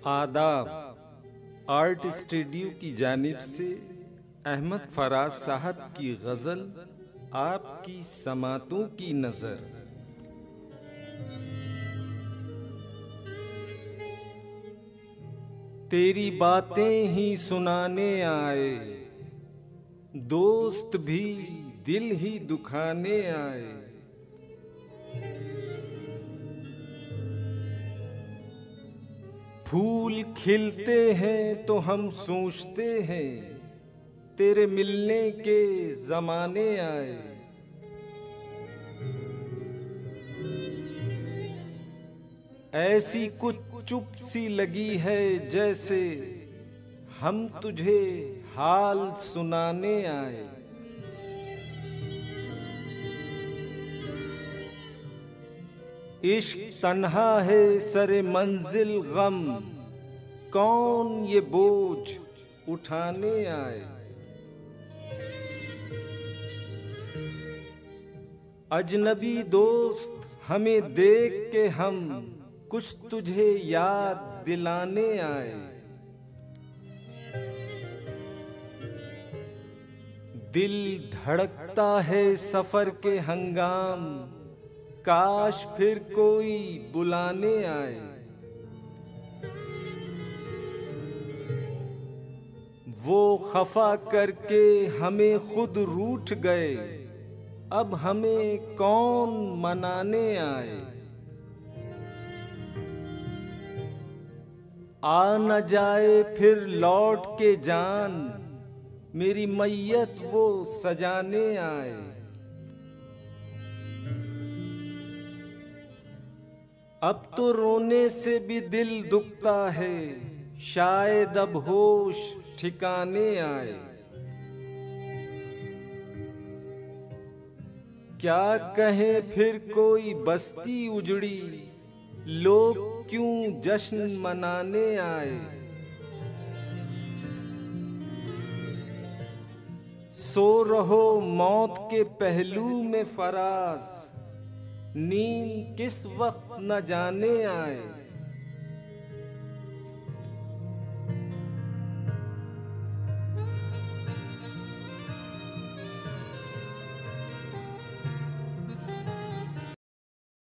आदाब। Art studio की जानिब से अहमद फराज साहब की गज़ल आपकी समातों की नज़र। तेरी बातें ही सुनाने आए, दोस्त भी दिल ही दुखाने आए। फूल खिलते हैं तो हम सोचते हैं तेरे मिलने के ज़माने आए। ऐसी कुछ चुप सी लगी है जैसे हम तुझे हाल सुनाने आए। इश्क तन्हा है सरे मंजिल गम, कौन ये बोझ उठाने आए। अजनबी दोस्त हमें देख के हम कुछ तुझे याद दिलाने आए। दिल धड़कता है सफर के हंगाम, काश फिर कोई बुलाने आए। वो खफा करके हमें खुद रूठ गए, अब हमें कौन मनाने आए। आ न जाए फिर लौट के जान, मेरी मैयत वो सजाने आए। अब तो रोने से भी दिल दुखता है, शायद अब होश ठिकाने आए। क्या कहे फिर कोई बस्ती उजड़ी, लोग क्यों जश्न मनाने आए। सो रहो मौत के पहलू में फराज, नींद किस वक्त न जाने आए।